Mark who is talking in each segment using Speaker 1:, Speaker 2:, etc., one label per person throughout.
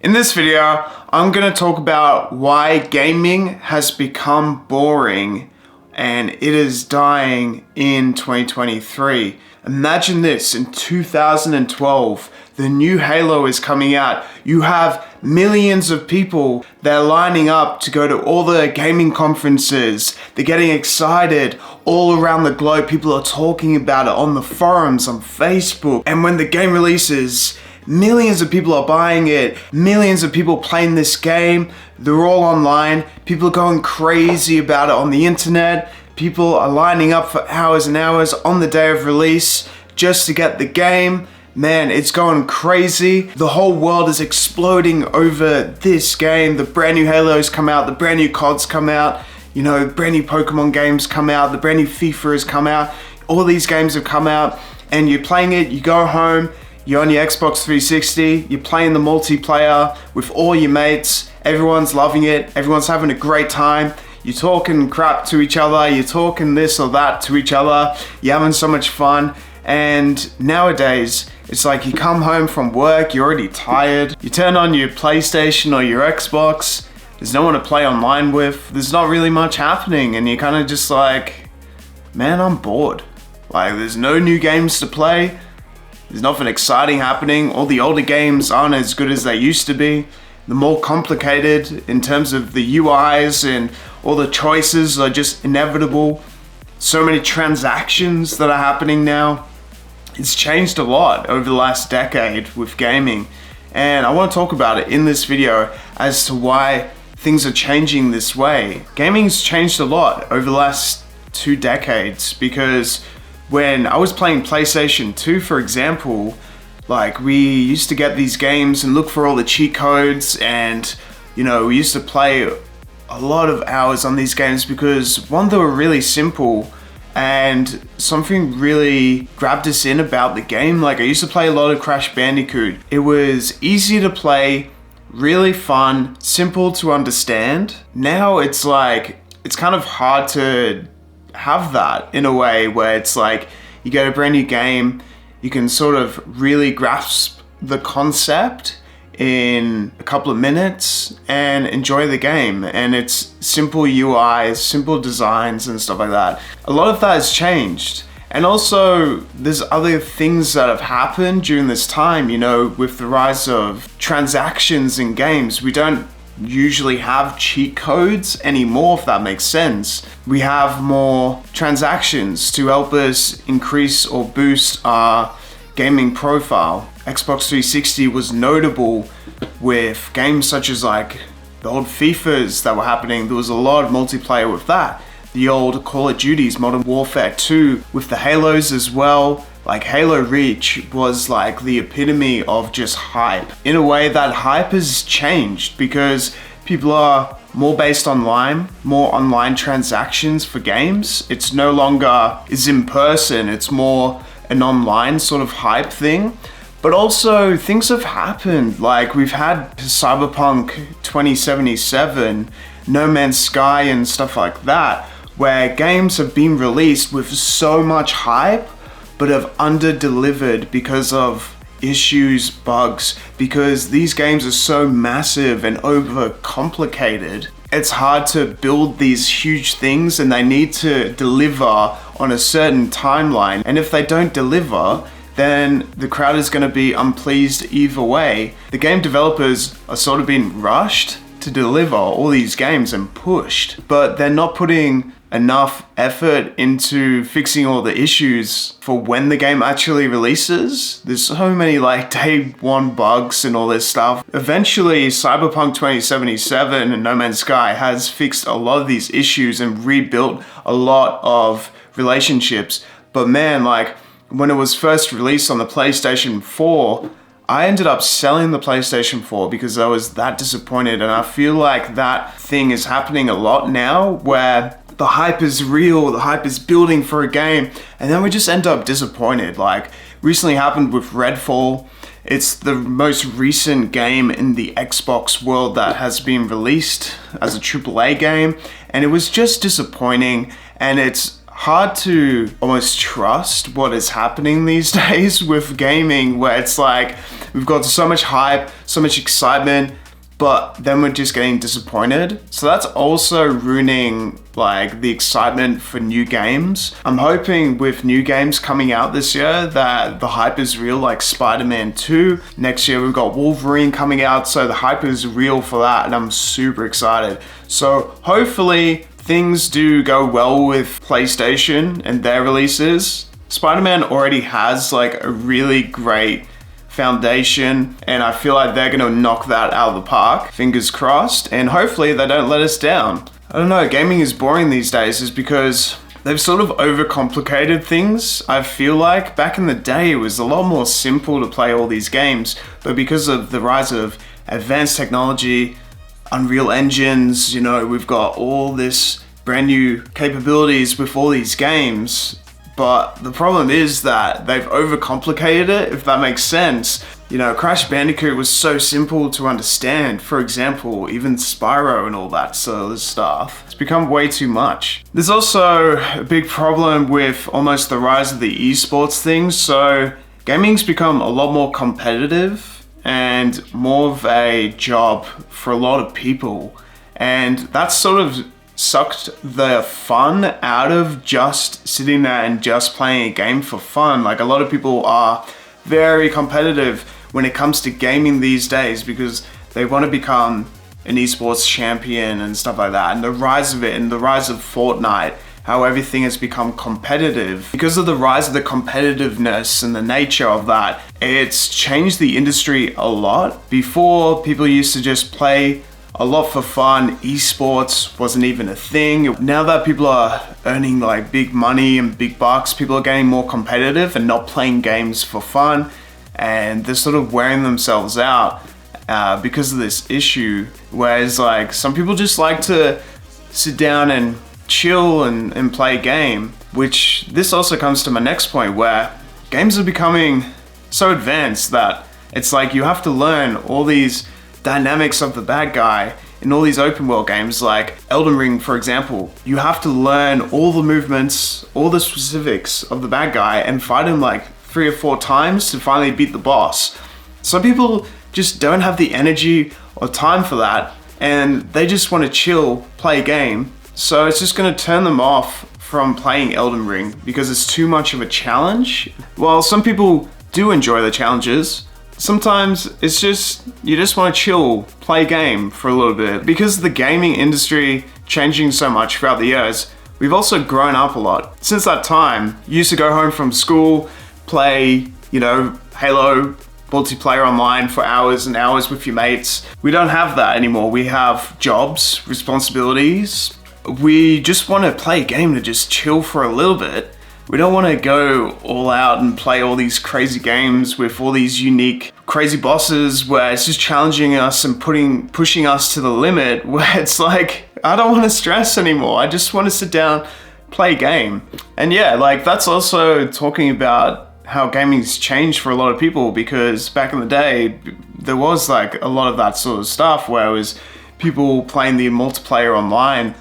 Speaker 1: In this video, I'm going to talk about why gaming has become boring and it is dying in 2023. Imagine this, in 2012, the new Halo is coming out. You have millions of people that are lining up to go to all the gaming conferences. They're getting excited all around the globe. People are talking about it on the forums, on Facebook. And when the game releases, millions of people are buying it. Millions of people playing this game. They're all online. People are going crazy about it on the internet. People are lining up for hours and hours on the day of release just to get the game. Man, it's going crazy. The whole world is exploding over this game. The brand new Halos come out, the brand new CODs come out, you know, brand new Pokemon games come out, the brand new FIFA has come out. All these games have come out and you're playing it, you go home, you're on your Xbox 360, you're playing the multiplayer with all your mates, everyone's loving it, everyone's having a great time. You're talking crap to each other, you're talking this or that to each other, you're having so much fun. And nowadays, it's like you come home from work, you're already tired, you turn on your PlayStation or your Xbox, there's no one to play online with, there's not really much happening, and you're kind of just like, man, I'm bored. Like, there's no new games to play, there's nothing exciting happening, all the older games aren't as good as they used to be, they're more complicated in terms of the UIs, and all the choices are just inevitable. So many transactions that are happening now. It's changed a lot over the last decade with gaming, and I want to talk about it in this video as to why things are changing this way. Gaming's changed a lot over the last 2 decades, because when I was playing PlayStation 2, for example, like, we used to get these games and look for all the cheat codes, and you know, we used to play a lot of hours on these games because, one, they were really simple, and something really grabbed us in about the game. Like, I used to play a lot of Crash Bandicoot. It was easy to play, really fun, simple to understand. Now it's like, it's kind of hard to have that in a way where it's like, you get a brand new game, you can sort of really grasp the concept in a couple of minutes and enjoy the game, and it's simple UIs, simple designs and stuff like that. A lot of that has changed, and also there's other things that have happened during this time. You know, with the rise of transactions in games, we don't usually have cheat codes anymore, if that makes sense. We have more transactions to help us increase or boost our gaming profile. Xbox 360 was notable with games such as like the old FIFAs that were happening. There was a lot of multiplayer with that. The old Call of Duties, Modern Warfare 2, with the Halos as well. Like, Halo Reach was like the epitome of just hype. In a way, that hype has changed because people are more based online, more online transactions for games. It's no longer is in person, it's more an online sort of hype thing. But also, things have happened. Like, we've had Cyberpunk 2077, No Man's Sky and stuff like that, where games have been released with so much hype, but have under-delivered because of issues, bugs, because these games are so massive and over-complicated. It's hard to build these huge things, and they need to deliver on a certain timeline. And if they don't deliver, then the crowd is going to be unpleased either way. The game developers are sort of being rushed to deliver all these games and pushed, but they're not putting enough effort into fixing all the issues for when the game actually releases. There's so many like day one bugs and all this stuff. Eventually, Cyberpunk 2077 and No Man's Sky has fixed a lot of these issues and rebuilt a lot of relationships. But man, like, when it was first released on the PlayStation 4, I ended up selling the PlayStation 4 because I was that disappointed, and I feel like that thing is happening a lot now, where the hype is real, the hype is building for a game, and then we just end up disappointed. Like, recently happened with Redfall. It's the most recent game in the Xbox world that has been released as a AAA game, and it was just disappointing, and it's hard to almost trust what is happening these days with gaming, where it's like we've got so much hype, so much excitement, but then we're just getting disappointed. So that's also ruining like the excitement for new games. I'm hoping with new games coming out this year that the hype is real, like Spider-Man 2. Next year we've got Wolverine coming out, so the hype is real for that, and I'm super excited. So hopefully things do go well with PlayStation and their releases. Spider-Man already has like a really great foundation, and I feel like they're gonna knock that out of the park. Fingers crossed, and hopefully they don't let us down. I don't know, gaming is boring these days is because they've sort of overcomplicated things. I feel like back in the day it was a lot more simple to play all these games, but because of the rise of advanced technology, Unreal engines, you know, we've got all this brand new capabilities with all these games. But the problem is that they've overcomplicated it, if that makes sense. You know, Crash Bandicoot was so simple to understand. For example, even Spyro and all that sort of stuff. It's become way too much. There's also a big problem with almost the rise of the esports thing. So gaming's become a lot more competitive and more of a job for a lot of people. And that's sort of sucked the fun out of just sitting there and just playing a game for fun. Like a lot of people are very competitive when it comes to gaming these days because they want to become an esports champion and stuff like that. And the rise of it and the rise of Fortnite, how everything has become competitive. Because of the rise of the competitiveness and the nature of that, it's changed the industry a lot. Before, people used to just play a lot for fun. Esports wasn't even a thing. Now that people are earning like big money and big bucks, people are getting more competitive and not playing games for fun, and they're sort of wearing themselves out because of this issue. Whereas like some people just like to sit down and chill and play a game, which this also comes to my next point, where games are becoming so advanced that it's like you have to learn all these dynamics of the bad guy in all these open world games like Elden Ring, for example. You have to learn all the movements, all the specifics of the bad guy and fight him like 3 or 4 times to finally beat the boss. Some people just don't have the energy or time for that, and they just want to chill, play a game. So it's just going to turn them off from playing Elden Ring because it's too much of a challenge. While some people do enjoy the challenges, sometimes it's just, you just want to chill, play a game for a little bit. Because of the gaming industry changing so much throughout the years, we've also grown up a lot. Since that time, you used to go home from school, play, you know, Halo multiplayer online for hours and hours with your mates. We don't have that anymore. We have jobs, responsibilities. We just want to play a game to just chill for a little bit. We don't want to go all out and play all these crazy games with all these unique, crazy bosses where it's just challenging us and pushing us to the limit, where it's like, I don't want to stress anymore. I just want to sit down, play a game. And yeah, like that's also talking about how gaming's changed for a lot of people, because back in the day, there was like a lot of that sort of stuff where it was people playing the multiplayer online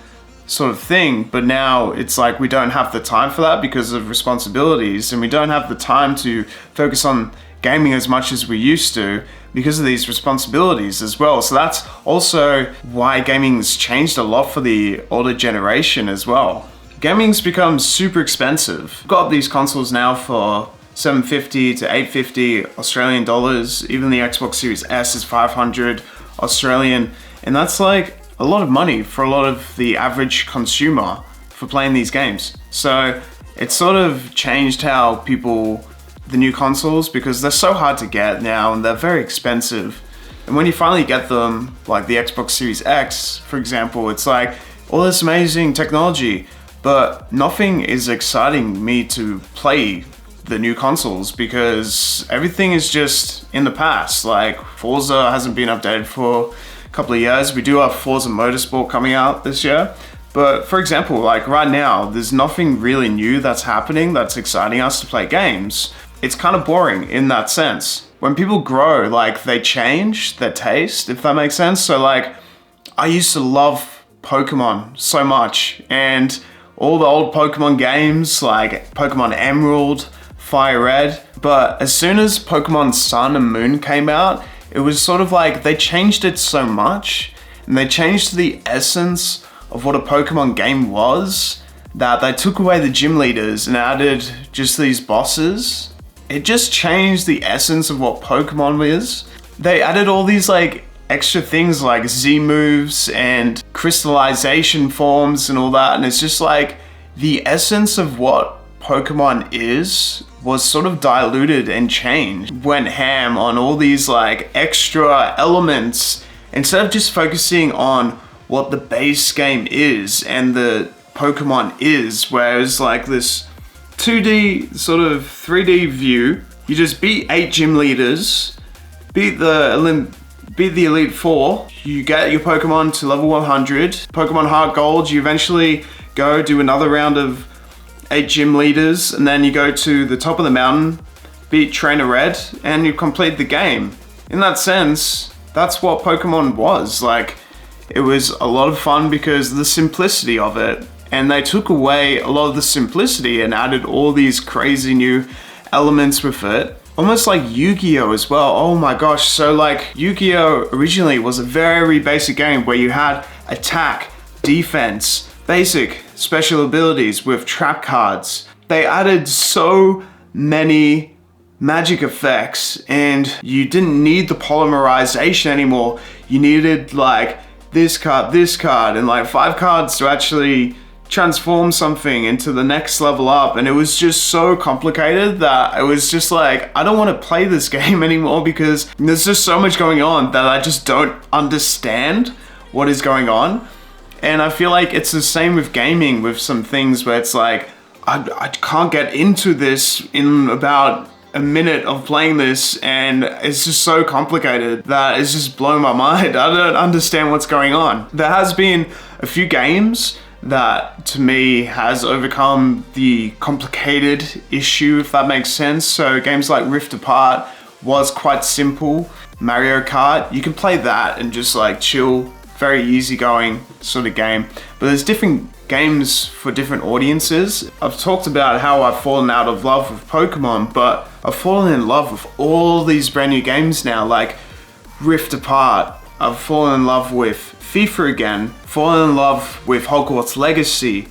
Speaker 1: sort of thing, but now it's like we don't have the time for that because of responsibilities, and we don't have the time to focus on gaming as much as we used to because of these responsibilities as well. So that's also why gaming's changed a lot for the older generation as well. Gaming's become super expensive. We've got these consoles now for $750 to $850 Australian dollars. Even the Xbox Series S is 500 Australian, and that's like a lot of money for a lot of the average consumer for playing these games. So it's sort of changed how people, the new consoles, because they're so hard to get now and they're very expensive. And when you finally get them, like the Xbox Series X, for example, it's like all this amazing technology, but nothing is exciting me to play the new consoles because everything is just in the past. Like Forza hasn't been updated for couple of years. We do have Forza Motorsport coming out this year, but for example, like right now, there's nothing really new that's happening that's exciting us to play games. It's kind of boring in that sense. When people grow, like they change their taste, if that makes sense. So like, I used to love Pokemon so much, and all the old Pokemon games like Pokemon Emerald, Fire Red. But as soon as Pokemon Sun and Moon came out, it was sort of like they changed it so much, and they changed the essence of what a Pokemon game was, that they took away the gym leaders and added just these bosses. It just changed the essence of what Pokemon is. They added all these like extra things like Z moves and crystallization forms and all that, and it's just like the essence of what Pokemon is was sort of diluted and changed. Went ham on all these like extra elements instead of just focusing on what the base game is and the Pokemon is, where it's like this 2D sort of 3D view. You just beat 8 gym leaders, beat the Elite Four, you get your Pokemon to level 100, Pokemon Heart Gold, you eventually go do another round of 8 gym leaders, and then you go to the top of the mountain, beat Trainer Red, and you complete the game. In that sense, that's what Pokemon was. Like, it was a lot of fun because of the simplicity of it, and they took away a lot of the simplicity and added all these crazy new elements with it. Almost like Yu-Gi-Oh as well. Oh my gosh, so like Yu-Gi-Oh originally was a very basic game where you had attack, defense, basic special abilities with trap cards. They added so many magic effects, and you didn't need the polymerization anymore. You needed like this card, and like 5 cards to actually transform something into the next level up. And it was just so complicated that it was just like, I don't want to play this game anymore because there's just so much going on that I just don't understand what is going on. And I feel like it's the same with gaming, with some things where it's like, I can't get into this in about a minute of playing this, and it's just so complicated that it's just blowing my mind. I don't understand what's going on. There has been a few games that to me has overcome the complicated issue, if that makes sense. So games like Rift Apart was quite simple. Mario Kart, you can play that and just like chill, very easygoing sort of game. But there's different games for different audiences. I've talked about how I've fallen out of love with Pokemon, but I've fallen in love with all these brand new games now, like Rift Apart. I've fallen in love with FIFA again, fallen in love with Hogwarts Legacy,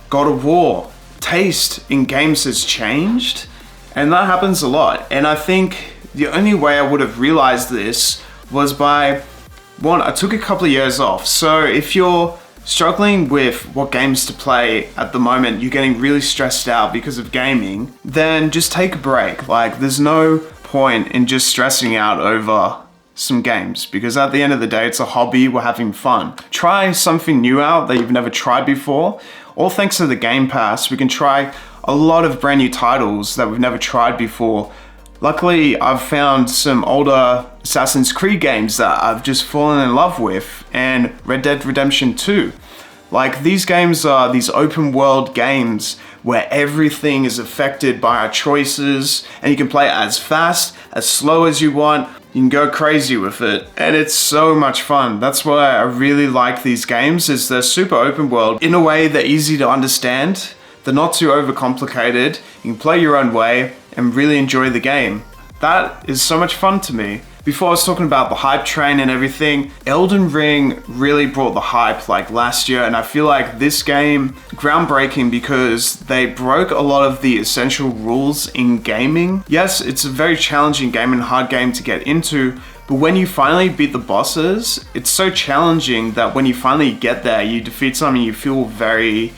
Speaker 1: God of War. Taste in games has changed, and that happens a lot. And I think the only way I would have realized this was by, one, I took a couple of years off. So if you're struggling with what games to play at the moment, you're getting really stressed out because of gaming, then just take a break. Like, there's no point in just stressing out over some games, because at the end of the day, it's a hobby, we're having fun. Try something new out that you've never tried before. All thanks to the Game Pass, we can try a lot of brand new titles that we've never tried before. Luckily, I've found some older Assassin's Creed games that I've just fallen in love with, and Red Dead Redemption 2. Like, these games are these open world games where everything is affected by our choices, and you can play it as fast, as slow as you want. You can go crazy with it, and it's so much fun. That's why I really like these games, is they're super open world. In a way, they're easy to understand. They're not too overcomplicated. You can play your own way and really enjoy the game. That is so much fun to me. Before I was talking about the hype train and everything, Elden Ring really brought the hype like last year, and I feel like this game, groundbreaking because they broke a lot of the essential rules in gaming. Yes, it's a very challenging game and hard game to get into, but when you finally beat the bosses, it's so challenging that when you finally get there, you defeat something, you feel very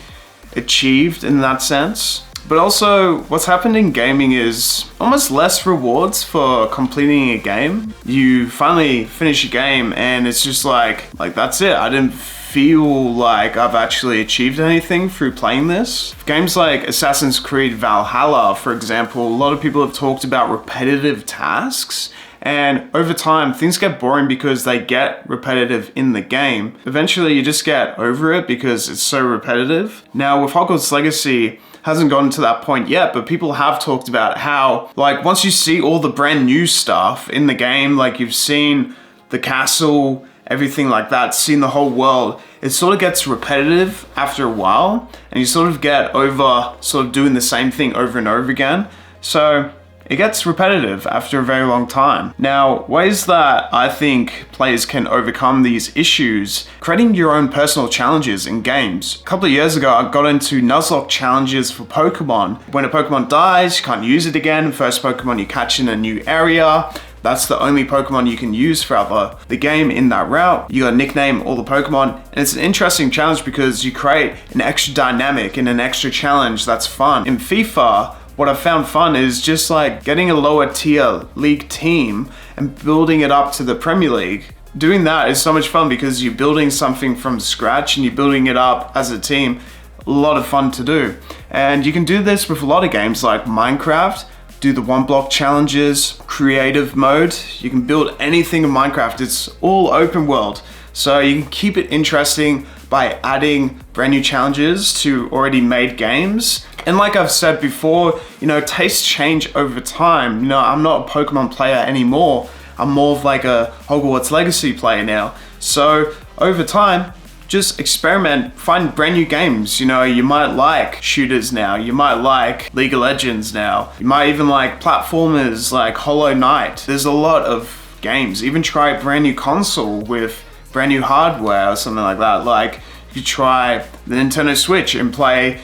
Speaker 1: achieved in that sense. But also, what's happened in gaming is almost less rewards for completing a game. You finally finish a game and it's just like that's it. I didn't feel like I've actually achieved anything through playing this. Games like Assassin's Creed Valhalla, for example, a lot of people have talked about repetitive tasks. And over time, things get boring because they get repetitive in the game. Eventually, you just get over it because it's so repetitive. Now, with Hogwarts Legacy, hasn't gotten to that point yet, but people have talked about how, like, once you see all the brand new stuff in the game, like you've seen the castle everything like that, seeing the whole world, it sort of gets repetitive after a while, and you sort of get over sort of doing the same thing over and over again. So it gets repetitive after a very long time. Now, ways that I think players can overcome these issues: creating your own personal challenges in games. A couple of years ago, I got into Nuzlocke challenges for Pokemon. When a Pokemon dies, you can't use it again. First Pokemon you catch in a new area, that's the only Pokemon you can use throughout the game in that route. You gotta nickname all the Pokemon, and it's an interesting challenge because you create an extra dynamic and an extra challenge that's fun. In FIFA, what I've found fun is just like getting a lower tier league team and building it up to the Premier League. Doing that is so much fun because you're building something from scratch and you're building it up as a team. A lot of fun to do. And you can do this with a lot of games like Minecraft. Do the one block challenges, creative mode. You can build anything in Minecraft. It's all open world. So you can keep it interesting by adding brand new challenges to already made games. And like I've said before, tastes change over time. I'm not a Pokemon player anymore. I'm more of like a Hogwarts Legacy player now. So over time, just experiment, find brand new games. You might like shooters now, you might like League of Legends now, you might even like platformers like Hollow Knight. There's a lot of games. Even try a brand new console with brand new hardware or something like that. Like you try the Nintendo Switch and play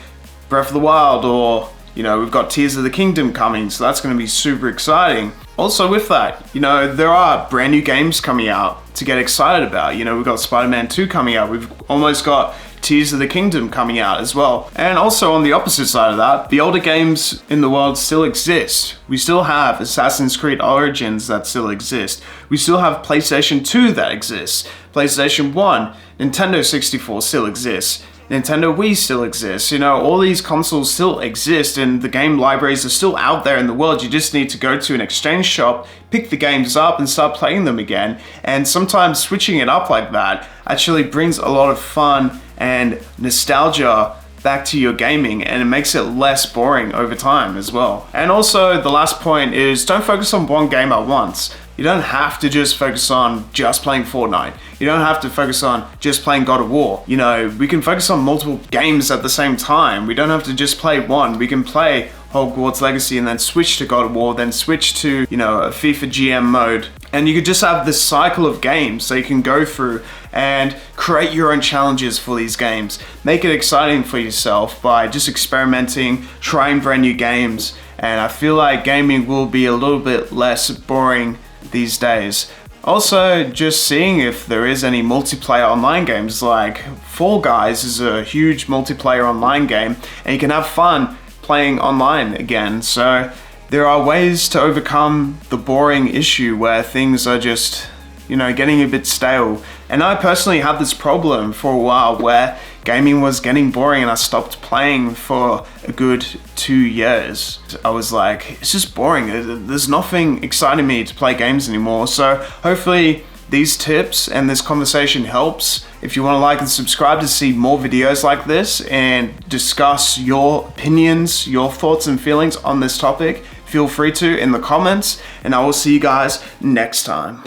Speaker 1: Breath of the Wild, or we've got Tears of the Kingdom coming, so that's going to be super exciting. Also with that, there are brand new games coming out to get excited about. We've got Spider-Man 2 coming out, we've almost got Tears of the Kingdom coming out as well. And also on the opposite side of that, the older games in the world still exist. We still have Assassin's Creed Origins that still exist. We still have PlayStation 2 that exists. PlayStation 1, Nintendo 64 still exists. Nintendo Wii still exists. All these consoles still exist and the game libraries are still out there in the world. You just need to go to an exchange shop, pick the games up and start playing them again. And sometimes switching it up like that actually brings a lot of fun and nostalgia back to your gaming, and it makes it less boring over time as well. And also the last point is, don't focus on one game at once. You don't have to just focus on just playing Fortnite. You don't have to focus on just playing God of War. We can focus on multiple games at the same time. We don't have to just play one. We can play Hogwarts Legacy and then switch to God of War, then switch to, a FIFA GM mode. And you could just have this cycle of games so you can go through and create your own challenges for these games. Make it exciting for yourself by just experimenting, trying brand new games. And I feel like gaming will be a little bit less boring these days. Also, just seeing if there is any multiplayer online games. Like Fall Guys is a huge multiplayer online game, and you can have fun playing online again. So there are ways to overcome the boring issue where things are just, getting a bit stale. And I personally had this problem for a while where gaming was getting boring and I stopped playing for a good 2 years. I was like, it's just boring. There's nothing exciting me to play games anymore. So hopefully these tips and this conversation helps. If you want to like and subscribe to see more videos like this and discuss your opinions, your thoughts and feelings on this topic, feel free to in the comments, and I will see you guys next time.